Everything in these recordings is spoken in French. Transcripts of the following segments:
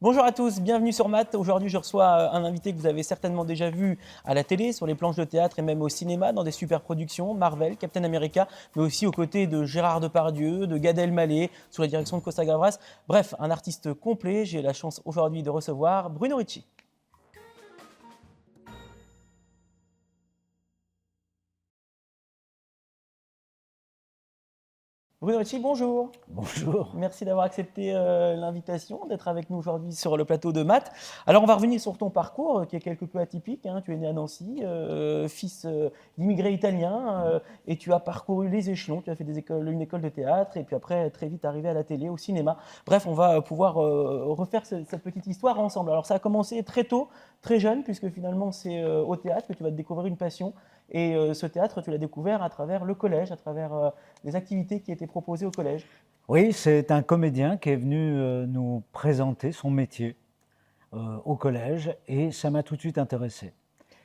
Bonjour à tous, bienvenue sur Math. Aujourd'hui, je reçois un invité que vous avez certainement déjà vu à la télé, sur les planches de théâtre et même au cinéma, dans des super productions, Marvel, Captain America, mais aussi aux côtés de Gérard Depardieu, de Gad Elmaleh, sous la direction de Costa Gavras. Bref, un artiste complet. J'ai la chance aujourd'hui de recevoir Bruno Ricci. Bruno Ricci, bonjour. Bonjour. Merci d'avoir accepté l'invitation, d'être avec nous aujourd'hui sur le plateau de Math. Alors, on va revenir sur ton parcours qui est quelque peu atypique, hein. Tu es né à Nancy, fils d'immigrés italiens, et tu as parcouru les échelons. Tu as fait une école de théâtre, et puis après, très vite arrivé à la télé, au cinéma. Bref, on va pouvoir refaire cette petite histoire ensemble. Alors, ça a commencé très tôt, très jeune, puisque finalement, c'est au théâtre que tu vas te découvrir une passion. Et ce théâtre, tu l'as découvert à travers le collège, à travers les activités qui étaient proposées au collège. Oui, c'est un comédien qui est venu nous présenter son métier au collège et ça m'a tout de suite intéressé.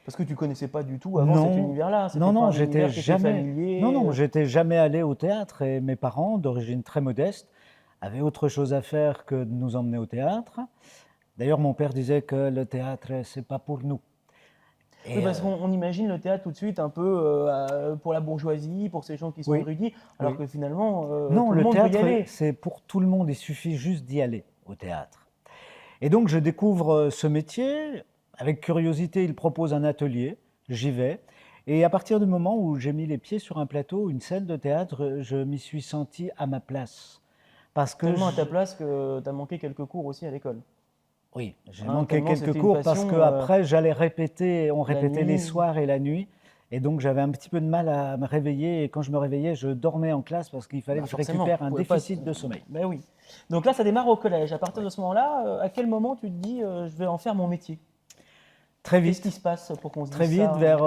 Parce que tu connaissais pas du tout avant cet Non, univers-là. non, C'était pas non, un univers qui était familier. j'étais jamais allé au théâtre et mes parents, d'origine très modeste, avaient autre chose à faire que de nous emmener au théâtre. D'ailleurs, mon père disait que le théâtre, c'est pas pour nous. Oui, Et parce qu'on imagine le théâtre tout de suite un peu pour la bourgeoisie, pour ces gens qui sont oui, érudits, alors oui. que finalement, Non, tout le le monde peut y théâtre, aller. c'est pour tout le monde, il suffit juste d'y aller au théâtre. Et donc je découvre ce métier, avec curiosité il propose un atelier, j'y vais, et à partir du moment où j'ai mis les pieds sur un plateau, une scène de théâtre, je m'y suis senti à ma place. Parce que, Tellement à ta place que tu as manqué quelques cours aussi à l'école. oui, j'ai Hein, manqué tellement quelques c'était une cours parce passion qu'après j'allais répéter, on la répétait les nuit. soirs et la nuit, et donc j'avais un petit peu de mal à me réveiller, et quand je me réveillais, je dormais en classe parce qu'il fallait Bah que je forcément, récupère tu un pouvais pas. déficit de sommeil. Ben oui. Donc là, ça démarre au collège. À partir Ouais. de ce moment-là, à quel moment tu te dis, je vais en faire mon métier? Très Qu'est-ce qui vite, se passe pour qu'on se Très dise vite, ça? vers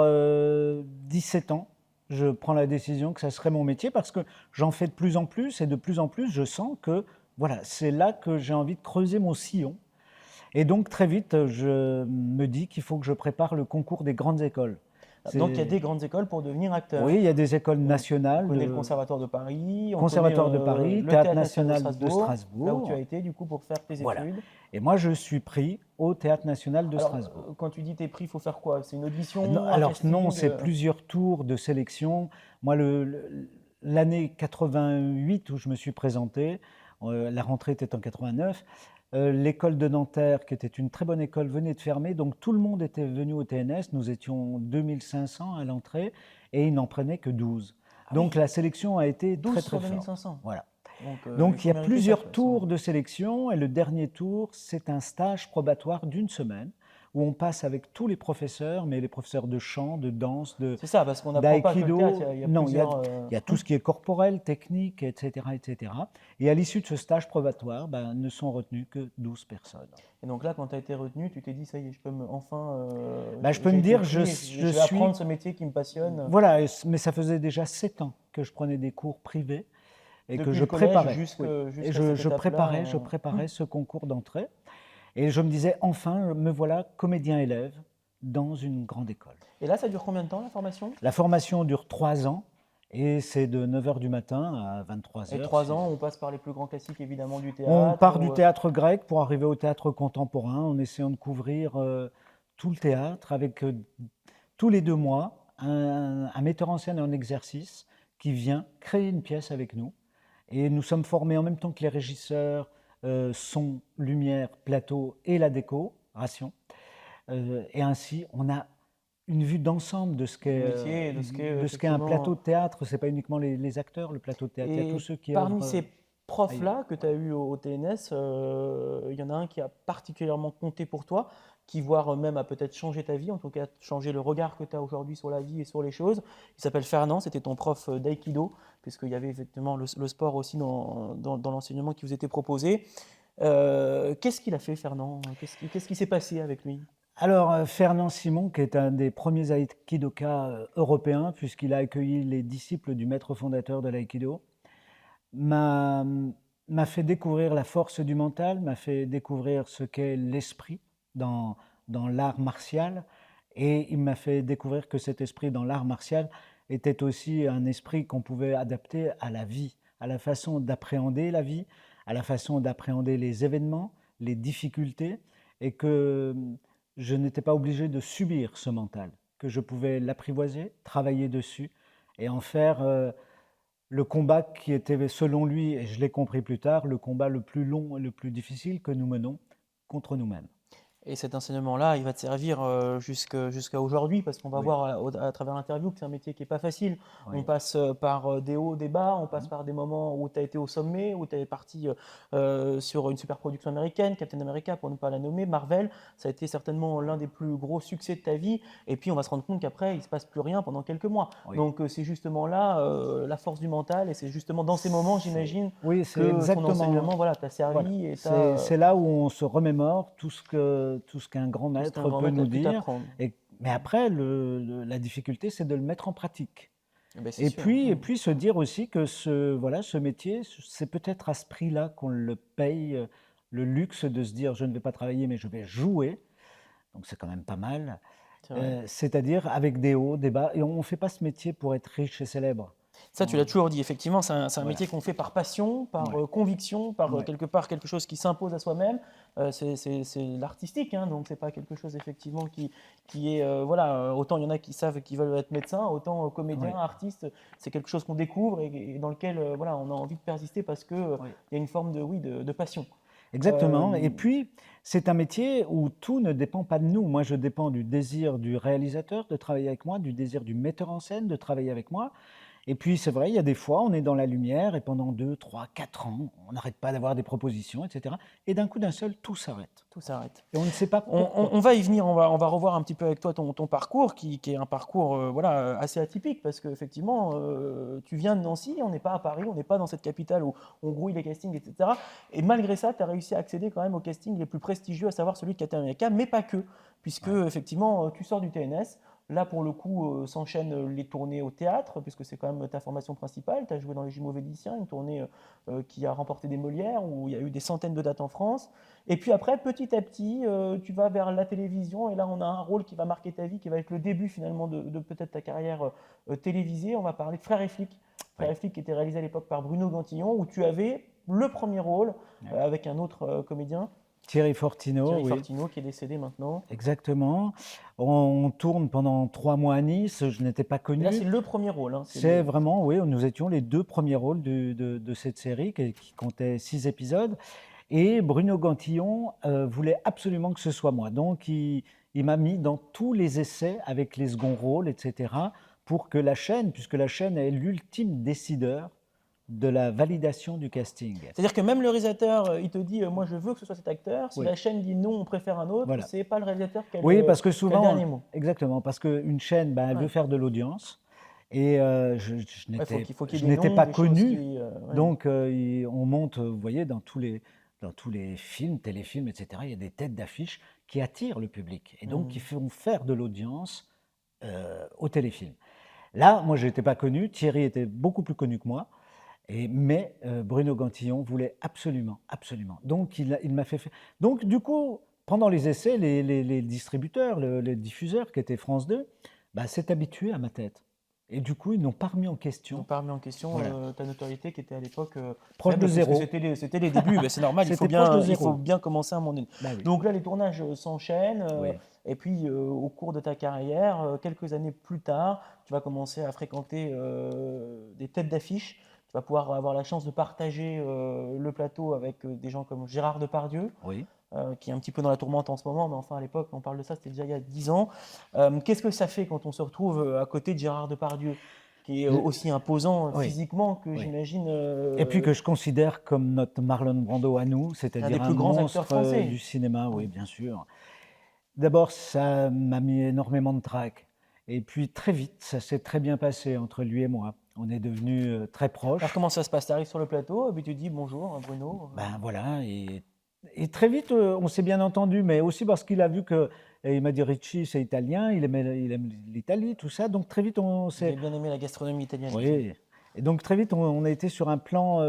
17 ans, je prends la décision que ça serait mon métier parce que j'en fais de plus en plus et de plus en plus, je sens que voilà, c'est là que j'ai envie de creuser mon sillon. Et donc très vite, je me dis qu'il faut que je prépare le concours des grandes écoles. Donc il y a C'est, des grandes écoles pour devenir oui, acteur. il y a des écoles On nationales, connaît le de Conservatoire de Paris, on connaît Conservatoire de Paris, le Théâtre Théâtre national de national de Strasbourg, là où tu as Strasbourg. été du coup pour faire tes Voilà. études. Et moi, je suis pris au Théâtre national de Alors, Strasbourg. quand tu dis t'es pris, il faut faire quoi? C'est une Non, audition, un alors non, casting c'est plusieurs tours de sélection. Moi, l'année 88 où je me suis présenté, la rentrée était en 89, l'école de Nanterre, qui était une très bonne école, venait de fermer, donc tout le monde était venu au TNS. Nous étions 2500 à l'entrée et ils n'en prenaient que 12. Ah Donc oui, la sélection a été 12 très très sur forte. 2500. Voilà. Donc il Donc il y faut a mériter sa plusieurs place, hein. tours de sélection et le dernier tour, c'est un stage probatoire d'une semaine où on passe avec tous les professeurs, mais les professeurs de chant, de danse, C'est ça, parce qu'on n'apprend pas que le théâtre, d'aïkido. il y a Non, plusieurs. il y a tout ce qui est corporel, technique, etc., etc. Et à l'issue de ce stage probatoire, ben, ne sont retenues que 12 personnes. Et donc là, quand tu as été retenu, tu t'es dit, ça y est, je peux enfin, Ben, je peux j'ai me été dire, pris et je je vais suis. apprendre ce métier qui me passionne Voilà, mais ça faisait déjà 7 ans que je prenais des cours privés et que depuis je le collège préparais. Oui. Et jusqu'à cette étape-là. je préparais ce concours d'entrée. Et je me disais, enfin, me voilà comédien-élève dans une grande école. Et là, ça dure combien de temps la formation? La formation dure 3 ans et c'est de 9 heures du matin à 23 Et heures. 3 ans, on passe par les plus grands classiques évidemment du On théâtre. part du théâtre grec pour arriver au théâtre contemporain en essayant de couvrir tout le théâtre avec tous les 2 mois un metteur en scène en exercice qui vient créer une pièce avec nous. Et nous sommes formés en même temps que les régisseurs, son, lumière, plateau et la décoration. Et ainsi, on a une vue d'ensemble Du métier, de ce qu'est de ce qu'est un plateau effectivement. de théâtre. Ce n'est pas uniquement les acteurs, le plateau de théâtre, il y a tous Et ceux qui parmi œuvrent ces ailleurs. profs-là que tu as eu au TNS, il y en a un qui a particulièrement compté pour toi, qui voire même a peut-être changé ta vie, en tout cas changé le regard que tu as aujourd'hui sur la vie et sur les choses. Il s'appelle Fernand, c'était ton prof d'aïkido, puisqu'il y avait effectivement le sport aussi dans l'enseignement qui vous était proposé. Qu'est-ce qu'il a fait, Fernand? Qu'est-ce qui s'est passé avec lui? Alors, Fernand Simon, qui est un des premiers aïkidokas européens, puisqu'il a accueilli les disciples du maître fondateur de l'aïkido, m'a m'a fait découvrir la force du mental, m'a fait découvrir ce qu'est l'esprit dans, dans l'art martial, et il m'a fait découvrir que cet esprit dans l'art martial était aussi un esprit qu'on pouvait adapter à la vie, à la façon d'appréhender la vie, à la façon d'appréhender les événements, les difficultés et que je n'étais pas obligé de subir ce mental, que je pouvais l'apprivoiser, travailler dessus et en faire le combat qui était, selon lui, et je l'ai compris plus tard, le combat le plus long et le plus difficile que nous menons contre nous-mêmes. Et cet enseignement-là, il va te servir jusqu'à aujourd'hui, parce qu'on va Oui, voir à travers l'interview que c'est un métier qui n'est pas facile. On oui. passe par des hauts, des bas, on passe Mhm. par des moments où tu as été au sommet, où tu es parti sur une super production américaine, Captain America pour ne pas la nommer, Marvel. Ça a été certainement l'un des plus gros succès de ta vie. Et puis on va se rendre compte qu'après, il ne se passe plus rien pendant quelques mois. Oui. Donc c'est justement là la force du mental, et c'est justement dans ces moments, j'imagine, Oui, c'est que ton exactement. enseignement voilà, t'a Voilà. servi et C'est là où on se remémore tout ce qu'un grand tout ce qu'un maître grand peut maître a nous pu dire. t'apprendre. Mais après, la difficulté, c'est de le mettre en pratique. Eh ben, c'est sûr. Et puis se dire aussi que voilà, ce métier, c'est peut-être à ce prix-là qu'on le paye, le luxe de se dire je ne vais pas travailler, mais je vais jouer. Donc c'est quand même pas mal. C'est vrai. C'est-à-dire avec des hauts, des bas. Et on ne fait pas ce métier pour être riche et célèbre. Ça, tu l'as toujours dit, effectivement, c'est un Voilà. métier qu'on fait par passion, par Ouais. conviction, par Ouais. quelque part quelque chose qui s'impose à soi-même. C'est l'artistique, hein, donc c'est pas quelque chose effectivement qui est voilà. Autant il y en a qui savent qu'ils veulent être médecin, autant comédien, Ouais. artiste, c'est quelque chose qu'on découvre et dans lequel voilà, on a envie de persister parce que Ouais. il y a une forme de oui de passion. Exactement. Et Euh, puis, c'est un métier où tout ne dépend pas de nous. Moi, je dépends du désir du réalisateur de travailler avec moi, du désir du metteur en scène de travailler avec moi. Et puis, c'est vrai, il y a des fois, on est dans la lumière et pendant 2, 3, 4 ans, on n'arrête pas d'avoir des propositions, etc. Et d'un coup d'un seul, tout s'arrête. tout s'arrête. Et on ne sait pas pourquoi. On va y venir, on va revoir un petit peu avec toi ton parcours, qui est un parcours voilà, assez atypique, parce qu'effectivement, tu viens de Nancy, on n'est pas à Paris, on n'est pas dans cette capitale où on grouille les castings, etc. Et malgré ça, tu as réussi à accéder quand même aux castings les plus prestigieux, à savoir celui de Captain America, mais pas que, puisque Ouais. effectivement, tu sors du TNS. Là, pour le coup, s'enchaînent les tournées au théâtre, puisque c'est quand même ta formation principale. Tu as joué dans Les Jumeaux Vénitiens, une tournée qui a remporté des Molières, où il y a eu des centaines de dates en France. Et puis après, petit à petit, tu vas vers la télévision et là, on a un rôle qui va marquer ta vie, qui va être le début finalement de peut-être ta carrière télévisée. On va parler de Frères et Flics. Frères Ouais. et Flics qui était réalisé à l'époque par Bruno Gantillon, où tu avais le premier rôle Ouais. avec un autre comédien, Thierry Fortino, Thierry oui, Fortino, qui est décédé maintenant. exactement. On tourne pendant 3 mois à Nice. Je n'étais pas Mais là, c'est connu. le premier rôle, hein, C'est vraiment, oui, nous étions les 2 premiers rôles de cette série qui comptait 6 épisodes. Et Bruno Gantillon voulait absolument que ce soit moi. Donc, il m'a mis dans tous les essais avec les seconds rôles, etc., pour que la chaîne, puisque la chaîne est l'ultime décideur de la validation du casting. C'est-à-dire que même le réalisateur, il te dit, moi je veux que ce soit cet acteur. Si Oui, la chaîne dit non, on préfère un autre, voilà. c'est pas le réalisateur Oui, parce que qui a le souvent, dernier mot. exactement, parce qu'une chaîne, ben, elle veut Ouais. faire de l'audience. Et Ouais, faut qu'il je y ait des n'étais noms, pas des choses connu. qui. Ouais. Donc, on monte, vous voyez, dans tous les films, téléfilms, etc., il y a des têtes d'affiche qui attirent le public et donc qui Mhm. font faire de l'audience au téléfilm. Là, moi, je n'étais pas connu. Thierry était beaucoup plus connu que moi. Mais Bruno Gantillon voulait absolument, absolument. Donc, il m'a fait faire. Donc, du coup, pendant les essais, les distributeurs, les diffuseurs, qui étaient France 2, bah, s'est habitué à ma tête. Et du coup, ils n'ont pas remis en Ils n'ont question. pas remis en question Voilà. ta notoriété qui était à l'époque Proche de faible, puisque zéro. c'était les débuts. Ben, c'est normal, C'était proche de il faut zéro. bien commencer à un moment donné. Bah oui. Donc là, les tournages s'enchaînent. Oui. Et puis, au cours de ta carrière, quelques années plus tard, tu vas commencer à fréquenter des têtes d'affiche. Tu vas pouvoir avoir la chance de partager le plateau avec des gens comme Gérard Depardieu, Oui. qui est un petit peu dans la tourmente en ce moment, mais enfin à l'époque, on parle de ça, c'était déjà il y a 10 ans. Qu'est-ce que ça fait quand on se retrouve à côté de Gérard Depardieu, qui est Le- aussi imposant oui. physiquement que Oui. j'imagine Et puis que je considère comme notre Marlon Brando à nous, un des c'est-à-dire un plus grands acteurs monstre français. du cinéma, Ouais. oui, bien sûr. D'abord, ça m'a mis énormément de trac. Et puis très vite, ça s'est très bien passé entre lui et moi. On est devenus très Alors proches. comment ça se passe? Tu arrives sur le plateau et puis tu dis bonjour Bruno. Ben voilà, et très vite, on s'est bien entendu, mais aussi parce qu'il a vu que, et il m'a dit Ricci, c'est italien, il aime l'Italie, tout ça. Donc très vite, on Vous avez s'est. bien aimé la gastronomie italienne, je sais. Oui. Et donc très vite, on a été sur un plan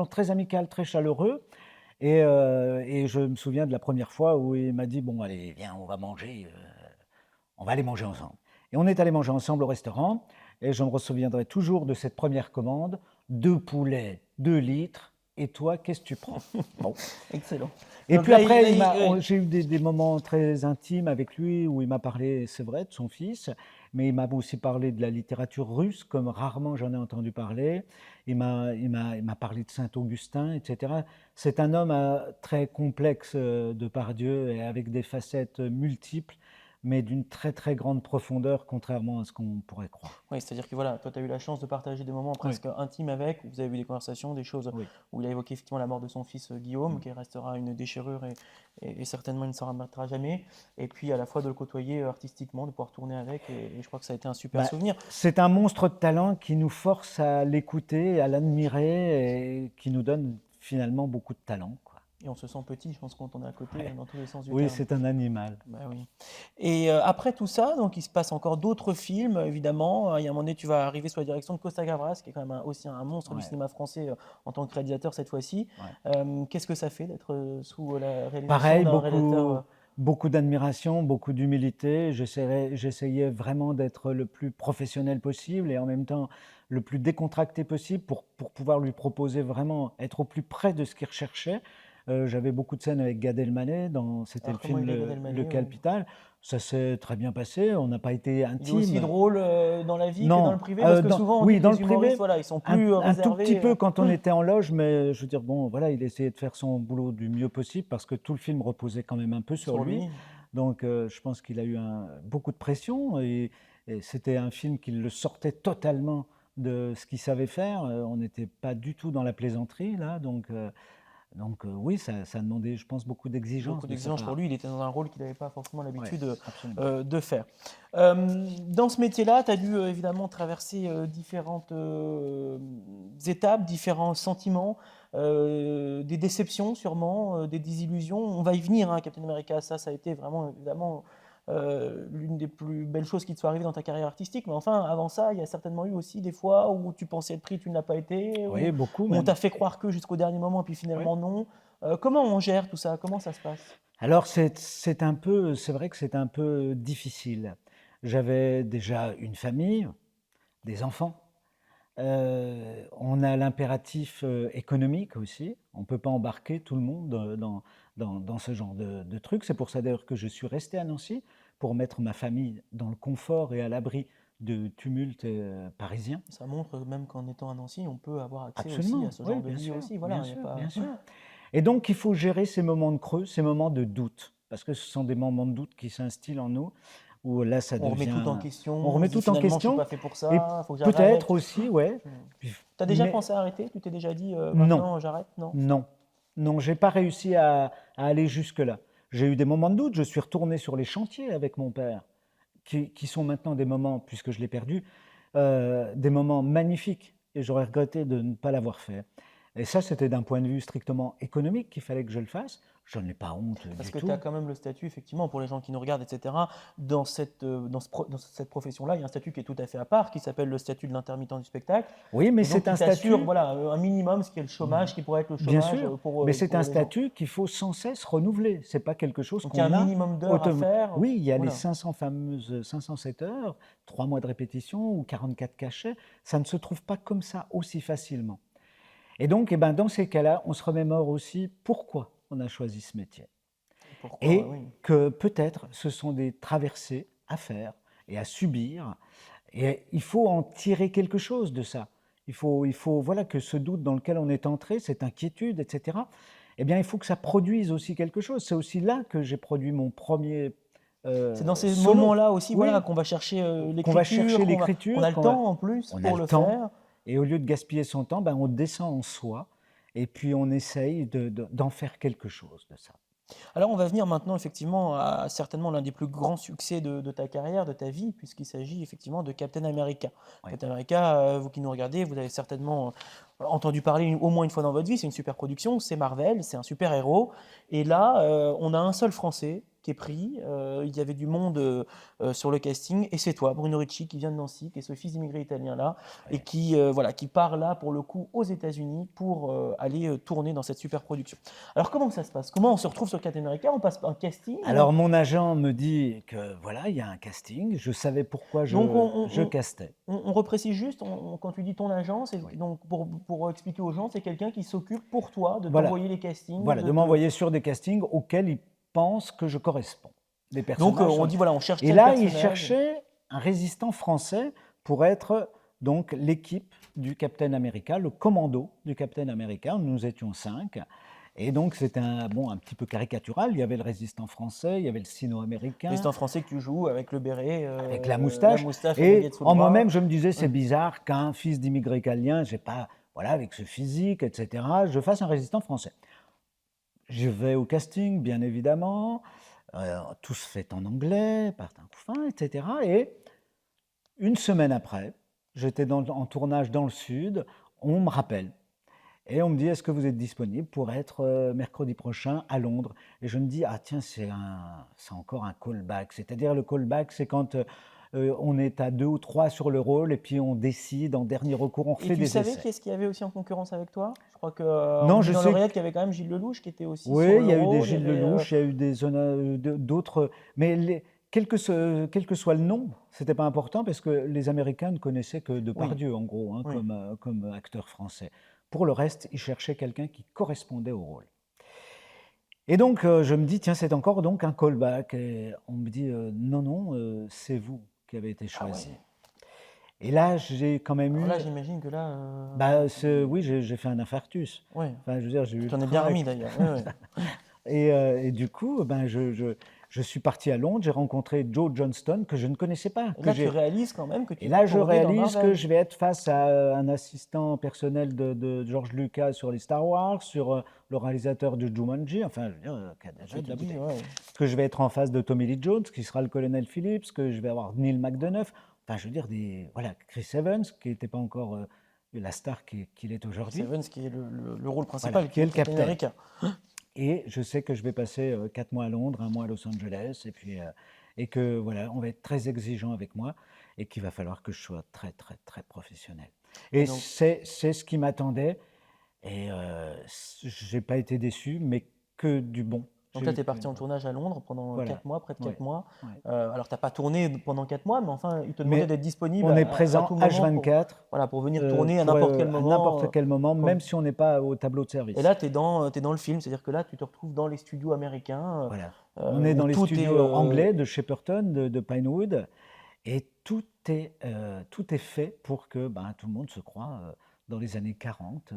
très amical, très chaleureux. Et je me souviens de la première fois où il m'a dit, bon, allez, viens, on va aller manger ensemble. Et on est allé manger ensemble au restaurant, et je me souviendrai toujours de cette première commande, 2 poulets, 2 litres, et toi, qu'est-ce que tu prends? Bon. Excellent. Et Donc puis là, après, ouais. j'ai eu des moments très intimes avec lui où il m'a parlé, c'est vrai, de son fils, mais il m'a aussi parlé de la littérature russe, comme rarement j'en ai entendu parler. Il m'a parlé de Saint-Augustin, etc. C'est un homme très complexe, Depardieu, et avec des facettes multiples, mais d'une très très grande profondeur, contrairement à ce qu'on pourrait croire. Oui, c'est-à-dire que voilà, toi, tu as eu la chance de partager des moments Oui, presque intimes avec, où vous avez eu des conversations, des choses oui. où il a évoqué effectivement la mort de son fils Guillaume, Mm. qui restera une déchirure et certainement il ne s'en remettra jamais. Et puis à la fois de le côtoyer artistiquement, de pouvoir tourner avec, et je crois que ça a été un super Bah, souvenir. c'est un monstre de talent qui nous force à l'écouter, à l'admirer et qui nous donne finalement beaucoup de talent, quoi. Et on se sent petit, je pense, quand on est à côté, Ouais. dans tous les sens du Oui, terme. c'est un animal. Bah oui. Et après tout ça, donc il se passe encore d'autres films, évidemment. Il y a un moment donné, tu vas arriver sous la direction de Costa Gavras, qui est quand même aussi un monstre du Ouais, cinéma français en tant que réalisateur cette fois-ci. ouais. Qu'est-ce que ça fait d'être sous la réalisation Pareil, d'un réalisateur beaucoup d'admiration, beaucoup d'humilité. J'essayais vraiment d'être le plus professionnel possible et en même temps le plus décontracté possible pour pouvoir lui proposer vraiment être au plus près de ce qu'il recherchait. J'avais beaucoup de scènes avec Gad Elmaleh, c'était le Alors comment film il est, Gad Le Elmaleh Capital. Ça s'est très bien passé, on n'a pas été Il est aussi intime. drôle dans la vie que dans le Non, privé, parce que souvent on dit oui, que dans le les humoristes, privé, voilà, ils sont plus un tout petit réservés. peu quand on était en loge, mais je veux dire, bon, voilà, il essayait de faire son boulot du mieux possible parce que tout le film reposait quand même un peu sur Sur lui. lui. Donc, je pense qu'il a eu beaucoup de pression et c'était un film qui le sortait totalement de ce qu'il savait faire. On n'était pas du tout dans la plaisanterie, là. Donc oui, ça demandait, je pense, beaucoup Beaucoup d'exigences de sa d'exigences pour part. lui, il était dans un rôle qu'il n'avait pas forcément Oui, l'habitude absolument. de faire. Dans ce métier-là, tu as dû évidemment traverser différentes étapes, différents sentiments, des déceptions sûrement, des désillusions. On va y venir, hein, Captain America, ça a été vraiment évidemment l'une des plus belles choses qui te soit arrivée dans ta carrière artistique. Mais enfin, avant ça, il y a certainement eu aussi des fois où tu pensais être pris, tu ne l'as pas été, Oui, beaucoup où on même. t'a fait croire que jusqu'au dernier moment, puis Oui. finalement non. Comment on gère tout ça? Comment ça se passe? Alors c'est vrai que c'est un peu difficile. J'avais déjà une famille, des enfants. On a l'impératif économique aussi. On ne peut pas embarquer tout le monde dans ce genre de trucs. C'est pour ça d'ailleurs que je suis resté à Nancy, pour mettre ma famille dans le confort et à l'abri de tumultes parisiens. Ça montre même qu'en étant à Nancy, on peut avoir accès aussi à Absolument, ce oui, genre de vie aussi. Voilà, bien il y a sûr, pas... bien sûr. Et donc, il faut gérer ces moments de creux, ces moments de doute, parce que ce sont des moments de doute qui s'instillent en nous, où là, ça On remet tout en devient... question, On on remet se dit tout en finalement je suis question, pas fait pour et ça, il faut que peut-être j'arrête. aussi, ouais, T'as déjà mais pensé à arrêter? Tu t'es déjà dit non, maintenant j'arrête? Non? non, non, j'ai pas réussi à aller jusque-là. J'ai eu des moments de doute, je suis retourné sur les chantiers avec mon père, qui sont maintenant des moments, puisque je l'ai perdu, des moments magnifiques, et j'aurais regretté de ne pas l'avoir fait. Et ça, c'était d'un point de vue strictement économique qu'il fallait que je le fasse. Je n'en ai pas honte Parce du que tu as tout. quand même le statut, effectivement, pour les gens qui nous regardent, etc. Dans cette profession-là, il y a un statut qui est tout à fait à part, qui s'appelle le statut de l'intermittent du spectacle, Oui, mais et donc c'est qui un t'assure statut, voilà, un minimum, ce qui est le chômage, qui pourrait être le bien chômage sûr, mais c'est un pour les gens. statut qu'il faut sans cesse renouveler. C'est pas quelque chose Donc il y a un qu'on a minimum d'heures à automatiquement. faire. Oui, il y a les Voilà. 500 fameuses 507 heures, 3 mois de répétition ou 44 cachets. Ça ne se trouve pas comme ça aussi facilement. Et donc, eh ben, dans ces cas-là, on se remémore aussi pourquoi on a choisi ce métier. Pourquoi? Et Oui. que peut-être ce sont des traversées à faire et à subir. Et il faut en tirer quelque chose de ça. Voilà, que ce doute dans lequel on est entré, cette inquiétude, etc., eh bien, il faut que ça produise aussi quelque chose. C'est aussi là que j'ai produit mon premier C'est dans ces solo. moments-là aussi, voilà, Oui, qu'on va chercher qu'on va chercher l'écriture, qu'on a l'écriture, le temps en plus on a pour le le temps. faire. Et au lieu de gaspiller son temps, ben, on descend en soi et puis on essaye d'en faire quelque chose de ça. Alors on va venir maintenant effectivement à certainement l'un des plus grands succès de ta carrière, de ta vie, puisqu'il s'agit effectivement de Captain America. Oui. Captain America, vous qui nous regardez, vous avez certainement entendu parler au moins une fois dans votre vie, c'est une super production, c'est Marvel, c'est un super héros. Et là, on a un seul Français qui est pris. Il y avait du monde sur le casting, et c'est toi, Bruno Ricci, qui vient de Nancy, qui est ce fils d'immigré italien là, et Ouais. qui part là pour le coup aux États-Unis pour aller tourner dans cette super production. Alors comment ça se passe? Comment on se retrouve sur Captain America? On passe par un casting? Alors mon agent me dit que voilà, il y a un casting. Je savais pourquoi Donc je castais. on reprécise juste, quand tu dis ton agent, Oui. donc pour expliquer aux gens, c'est quelqu'un qui s'occupe pour toi de Voilà, t'envoyer les castings. voilà, de m'envoyer sur des castings auxquels il pense que je corresponds. Des Donc personnages. on dit voilà, on cherche Et tel là, il personnage. cherchait un résistant français pour être donc l'équipe du Captain America, le commando du Captain America. Nous étions 5. Et donc c'était un petit peu caricatural. Il y avait le résistant français, il y avait le sino-américain, Mais c'est en français que tu joues avec le béret, avec la la moustache. moustache, les Et baguettes sous le en bras. moi-même, je me disais, c'est Ouais. bizarre qu'un fils d'immigré italien, j'ai pas, voilà, avec ce physique, etc., je fasse un résistant français. Je vais au casting, bien évidemment. Tout se fait en anglais, par un couffin, etc. Et une semaine après, j'étais en tournage dans le sud, on me rappelle. Et on me dit, est-ce que vous êtes disponible pour être mercredi prochain à Londres? Et je me dis, ah tiens, c'est encore un callback. C'est-à-dire le callback, c'est quand on est à 2 ou 3 sur le rôle et puis on décide, en dernier recours, on Et refait tu des savais essais. qui est-ce qu'il y avait aussi en concurrence avec toi? Je crois que on Non, me je dit dans sais. l'oreillette qu'il y avait quand même Gilles Lelouch qui était aussi Oui, sur il le y a eu des rôle. Il y Gilles avait, Lelouch, il y a eu d'autres, mais quel que soit le nom, c'était pas important parce que les Américains ne connaissaient que oui, Depardieu, en gros, hein, oui. comme acteur français. Pour le reste, ils cherchaient quelqu'un qui correspondait au rôle. Et donc, je me dis, tiens, c'est encore donc un callback. Et on me dit, non, non, c'est vous qui avez été Ah choisi. ouais. Et là, j'ai quand même Alors là, eu, j'imagine que là, oui, j'ai fait un infarctus. ouais. Enfin, je veux dire, j'ai eu Tu le en es bien remis trac. d'ailleurs. Ouais, ouais. Et du coup, je suis parti à Londres, j'ai rencontré Joe Johnston que je ne connaissais pas. Et là, tu réalises quand même que tu Et vas là, je tourner dans réalise que Marvel. je vais être face à un assistant personnel de George Lucas sur les Star Wars, sur le réalisateur de Jumanji, enfin, je veux dire, qui a déjà Tu de te la dis, bouteille. ouais. Que je vais être en face de Tommy Lee Jones, qui sera le colonel Phillips, que je vais avoir Neil McDonough, enfin, je veux dire, voilà, Chris Evans, qui n'était pas encore la star qu'il est Chris aujourd'hui, Evans qui est le rôle voilà, principal, qui qui est est le Captain capitaine. America. Et je sais que je vais passer 4 mois à Londres, 1 mois à Los Angeles, et que voilà, on va être très exigeant avec moi, et qu'il va falloir que je sois très, très, très professionnel. Et Et donc, c'est ce qui m'attendait, et je n'ai pas été déçu, mais que du bon. donc J'ai là, eu tu es que, parti en tournage à Londres pendant voilà, 4 mois, près de 4 ouais, mois. ouais. Alors, tu n'as pas tourné pendant 4 mois, mais enfin, ils te demandaient Mais d'être disponible on est à présent tout moment H24 voilà, pour venir tourner à n'importe quel à moment. n'importe quel moment, Quand- même si on n'est pas au tableau de Et service. là, t'es dans le film, c'est-à-dire que là, tu te retrouves dans les studios américains Voilà. On est où dans les tout est. studios anglais de Shepperton, de Pinewood, et tout est fait pour que tout le monde se croie dans les années 40,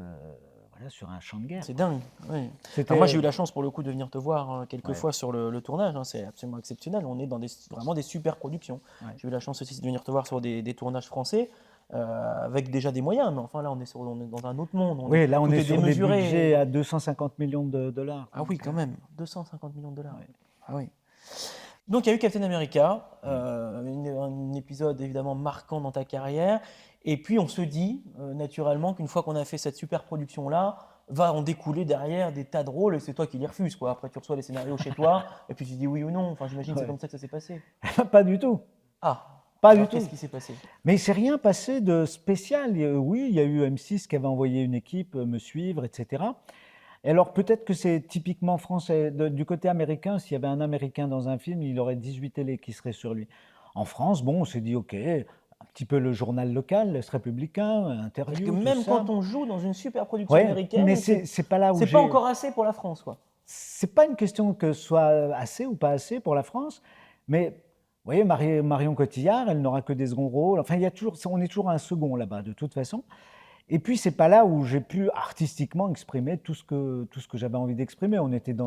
voilà, sur un champ de guerre, C'est quoi. dingue. Oui. Alors moi, j'ai C'était, eu la chance pour le coup de venir te voir quelques ouais, fois sur le tournage, hein, c'est absolument exceptionnel. On est dans vraiment des super productions. ouais. J'ai eu la chance aussi de venir te voir sur des tournages français avec déjà des moyens, mais enfin là, on est dans un autre monde. Oui, là on Tout est est sur des budgets démesuré. à 250 millions de dollars. Ah oui, quand même. 250 millions de dollars. Ouais. Ah oui. Donc il y a eu Captain America, Mm. un épisode évidemment marquant dans ta carrière. Et puis on se dit naturellement qu'une fois qu'on a fait cette super production-là, va en découler derrière des tas de rôles et c'est toi qui les refuses, quoi. Après tu reçois les scénarios chez toi et puis tu dis oui ou non. Enfin j'imagine que c'est Ouais. comme ça que ça s'est passé. Pas du tout, Ah, pas du alors qu'est-ce tout. qui s'est passé? Mais il s'est rien passé de spécial. Oui, il y a eu M6 qui avait envoyé une équipe me suivre, etc. Et alors peut-être que c'est typiquement français. Du côté américain, s'il y avait un Américain dans un film, il aurait 18 télés qui seraient sur lui. En France, bon, on s'est dit, ok, un petit peu le journal local, l'Est républicain, C'est-à-dire que interview, tout même ça. quand on joue dans une super production Ouais, mais américaine, c'est pas là où c'est pas j'ai. encore assez pour la France, quoi. C'est pas une question que ce soit assez ou pas assez pour la France, mais vous voyez, Marion Cotillard, elle n'aura que des seconds rôles. Enfin, on est toujours un second là-bas, de toute façon. Et puis, c'est pas là où j'ai pu artistiquement exprimer tout ce que j'avais envie d'exprimer.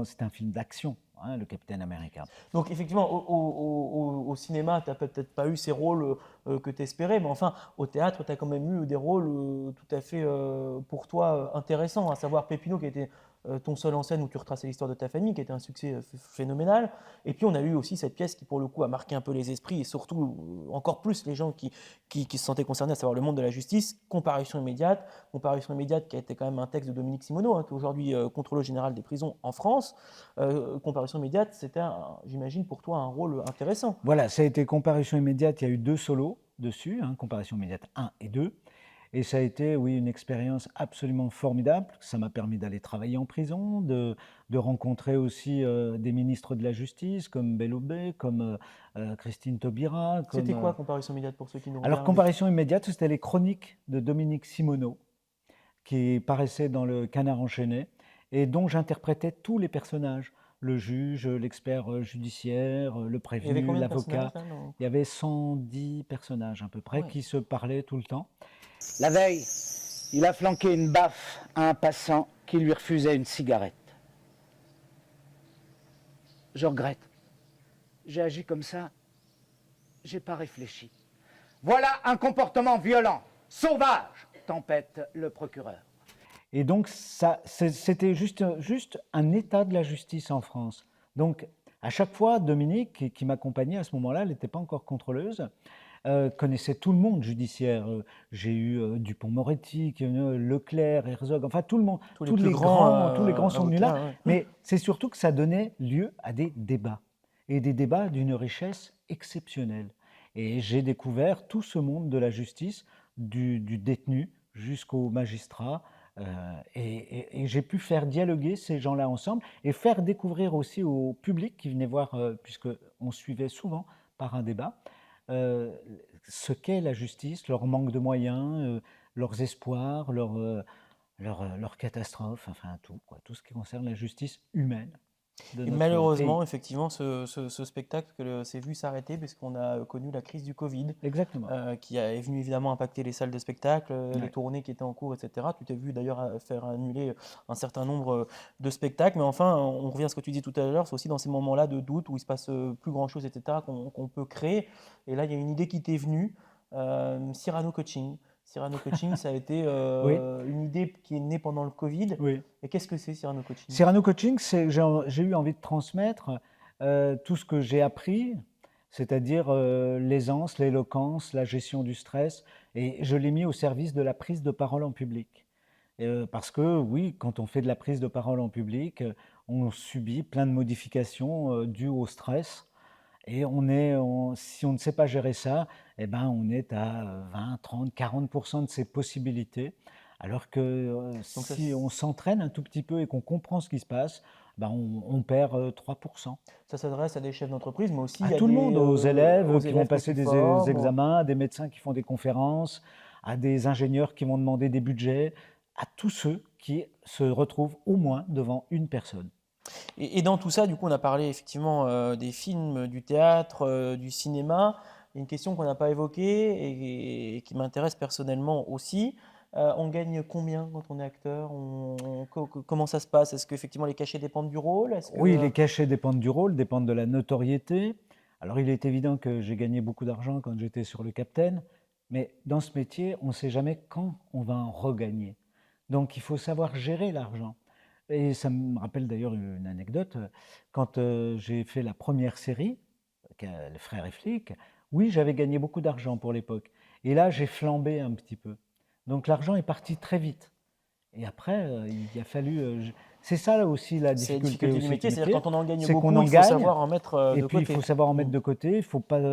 C'était un film d'action, hein, le Capitaine Américain. Donc effectivement, au cinéma, tu n'as peut-être pas eu ces rôles que tu espérais, mais enfin, au théâtre, tu as quand même eu des rôles tout à fait pour toi intéressants, à savoir Pépino qui était Ton seul en scène où tu retraçais l'histoire de ta famille, qui était un succès phénoménal. Et puis on a eu aussi cette pièce qui pour le coup a marqué un peu les esprits et surtout encore plus les gens qui se sentaient concernés, à savoir le monde de la justice. Comparution immédiate qui a été quand même un texte de Dominique Simoneau, hein, qui est aujourd'hui contrôleur général des prisons en France. Comparution immédiate, c'était, j'imagine, pour toi un rôle intéressant. Voilà, ça a été comparution immédiate. Il y a eu 2 solos dessus, hein, comparution immédiate 1 et 2. Et ça a été, oui, une expérience absolument formidable. Ça m'a permis d'aller travailler en prison, de rencontrer aussi des ministres de la Justice comme Belloubet, comme Christine Taubira. C'était Comme, quoi comparution immédiate pour ceux qui nous Alors, regardent? comparution immédiate, c'était les chroniques de Dominique Simoneau qui paraissaient dans le Canard enchaîné et dont j'interprétais tous les personnages. Le juge, l'expert judiciaire, le Il y avait prévenu, combien de personnages l'avocat. là, Il y avait 110 personnages à peu Ah près ouais. qui se parlaient tout le temps. La veille, il a flanqué une baffe à un passant qui lui refusait une cigarette. Je regrette. J'ai agi comme ça. J'ai pas réfléchi. Voilà un comportement violent, sauvage, tempête le procureur. Et donc, c'était juste un état de la justice en France. Donc, à chaque fois, Dominique, qui m'accompagnait à ce moment-là, elle n'était pas encore contrôleuse, connaissait tout le monde judiciaire. J'ai eu Dupond-Moretti, Leclerc, Herzog, enfin tout le monde, tous les grands sont venus là. avocats, ouais. Mais c'est surtout que ça donnait lieu à des débats, et des débats d'une richesse exceptionnelle. Et j'ai découvert tout ce monde de la justice, du détenu jusqu'au magistrat, et j'ai pu faire dialoguer ces gens-là ensemble et faire découvrir aussi au public qui venait voir, puisqu'on suivait souvent par un débat, ce qu'est la justice, leur manque de moyens, leurs espoirs, leurs catastrophes, enfin tout, quoi, tout ce qui concerne la justice humaine de Et notre malheureusement, pays. effectivement, ce spectacle s'est vu s'arrêter puisqu'on a connu la crise du Covid, Exactement. qui est venue évidemment impacter les salles de spectacle, les Ouais. tournées qui étaient en cours, etc. Tu t'es vu d'ailleurs faire annuler un certain nombre de spectacles, mais enfin, on revient à ce que tu disais tout à l'heure, c'est aussi dans ces moments-là de doute où il se passe plus grand-chose, etc., qu'on peut créer. Et là, il y a une idée qui t'est venue, Cyrano Coaching. Cyrano Coaching, ça a été Oui, une idée qui est née pendant le Covid. oui. Et qu'est-ce que c'est Cyrano Coaching? Cyrano Coaching, j'ai eu envie de transmettre tout ce que j'ai appris, c'est-à-dire l'aisance, l'éloquence, la gestion du stress, et je l'ai mis au service de la prise de parole en public. Parce que oui, quand on fait de la prise de parole en public, on subit plein de modifications dues au stress. Et si on ne sait pas gérer ça, eh ben, on est à 20, 30, 40% de ses possibilités. Alors que Donc ça, si on s'entraîne un tout petit peu et qu'on comprend ce qui se passe, ben, on perd 3%. ça s'adresse à des chefs d'entreprise, mais aussi À à tout le monde, aux élèves qui vont élèves que passer tu des formes. examens, à des médecins qui font des conférences, à des ingénieurs qui vont demander des budgets, à tous ceux qui se retrouvent au moins devant une personne. Et dans tout ça, du coup, on a parlé effectivement des films, du théâtre, du cinéma. Il y a une question qu'on n'a pas évoquée et qui m'intéresse personnellement aussi. On gagne combien quand on est acteur? Comment ça se passe? Est-ce qu'effectivement les cachets dépendent du rôle? Est-ce que, Oui, les cachets dépendent du rôle, dépendent de la notoriété. Alors, il est évident que j'ai gagné beaucoup d'argent quand j'étais sur le Capitaine, mais dans ce métier, on ne sait jamais quand on va en regagner. Donc, il faut savoir gérer l'argent. Et ça me rappelle d'ailleurs une anecdote. Quand j'ai fait la première série, Le Frère et Flic, oui, j'avais gagné beaucoup d'argent pour l'époque. Et là, j'ai flambé un petit peu. Donc, l'argent est parti très vite. Et après, il a fallu. C'est ça là aussi la c'est la difficulté difficulté du aussi du métier? C'est-à-dire métier, quand on en gagne c'est qu'on beaucoup, en il faut gagne, savoir en mettre et de puis il faut côté. savoir en mettre Mm. de côté. Il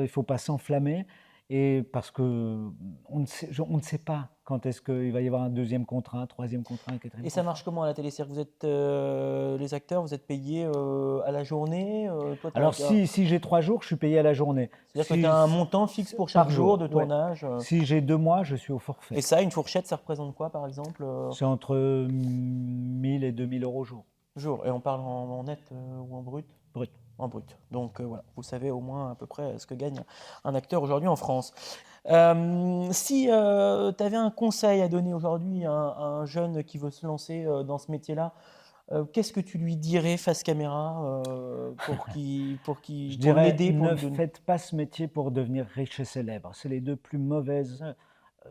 faut pas s'enflammer, et parce que on ne sait pas quand est-ce qu'il va y avoir un deuxième contrat, un troisième contrat, un quatrième Et ça contrat. marche comment à la télé? C'est-à-dire que vous êtes les acteurs, vous êtes payés à la journée? Toi, Alors si j'ai 3 jours, je suis payé à la journée. c'est-à-dire que Si tu as un montant fixe pour chaque par jour de jour, ouais. tournage. Si j'ai 2 mois, je suis au Et forfait. ça, une fourchette, ça représente quoi, par exemple, C'est entre 1000 et 2000 euros jour, jour? Et on parle en net ou en brut? brut. En brut. Donc voilà, vous savez au moins à peu près ce que gagne un acteur aujourd'hui en France. Si tu avais un conseil à donner aujourd'hui à un jeune qui veut se lancer dans ce métier-là, qu'est-ce que tu lui dirais face caméra Je pour dirais, l'aider, pour ne lui donner... faites pas ce métier pour devenir riche et célèbre. C'est les deux plus mauvaises,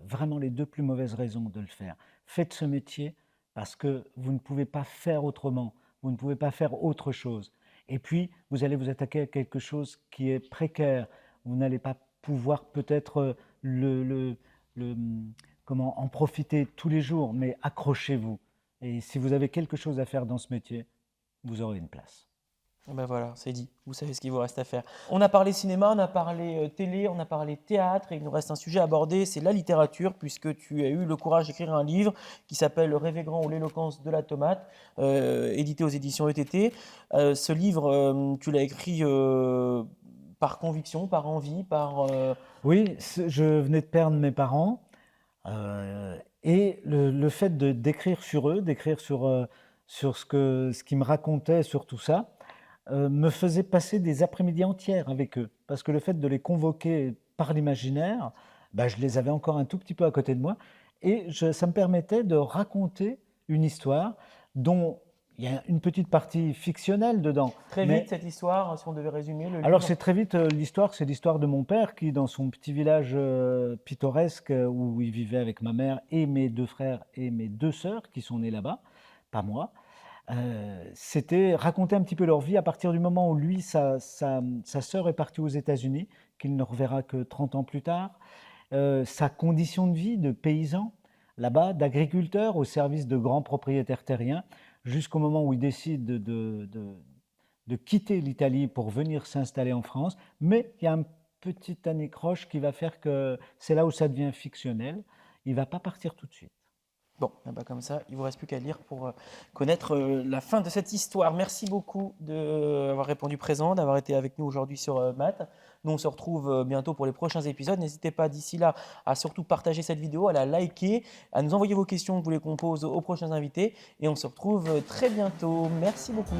vraiment les deux plus mauvaises raisons de le faire. Faites ce métier parce que vous ne pouvez pas faire autrement, vous ne pouvez pas faire autre chose. Et puis, vous allez vous attaquer à quelque chose qui est précaire. Vous n'allez pas pouvoir peut-être le- comment en profiter tous les jours, mais accrochez-vous. Et si vous avez quelque chose à faire dans ce métier, vous aurez une place. Eh ben voilà, c'est dit. Vous savez ce qu'il vous reste à faire. On a parlé cinéma, on a parlé télé, on a parlé théâtre, et il nous reste un sujet à aborder, c'est la littérature, puisque tu as eu le courage d'écrire un livre qui s'appelle Rêver grand ou l'éloquence de la tomate, édité aux éditions ETT. Ce livre, tu l'as écrit par conviction, par envie, Oui, je venais de perdre mes parents. Et le fait d'écrire sur eux, d'écrire sur ce qu'ils me racontaient, sur tout ça, me faisait passer des après-midi entières avec eux. Parce que le fait de les convoquer par l'imaginaire, bah, je les avais encore un tout petit peu à côté de moi. Et ça me permettait de raconter une histoire dont il y a une petite partie fictionnelle dedans. Très Mais vite, cette histoire, si on devait résumer le alors livre. c'est très vite l'histoire, c'est l'histoire de mon père qui, dans son petit village pittoresque où il vivait avec ma mère et mes deux frères et mes deux sœurs qui sont nés là-bas, pas moi, c'était raconter un petit peu leur vie à partir du moment où lui, sa sœur est partie aux États-Unis, qu'il ne reverra que 30 ans plus tard, sa condition de vie de paysan là-bas, d'agriculteur au service de grands propriétaires terriens, jusqu'au moment où il décide de quitter l'Italie pour venir s'installer en France. Mais il y a un petit anicroche qui va faire que c'est là où ça devient fictionnel. Il ne va pas partir tout de suite. Bon, eh ben comme ça, il ne vous reste plus qu'à lire pour connaître la fin de cette histoire. Merci beaucoup d'avoir répondu présent, d'avoir été avec nous aujourd'hui sur Math. Nous, on se retrouve bientôt pour les prochains épisodes. N'hésitez pas d'ici là à surtout partager cette vidéo, à la liker, à nous envoyer vos questions que vous voulez qu'on pose aux prochains invités. Et on se retrouve très bientôt. Merci beaucoup.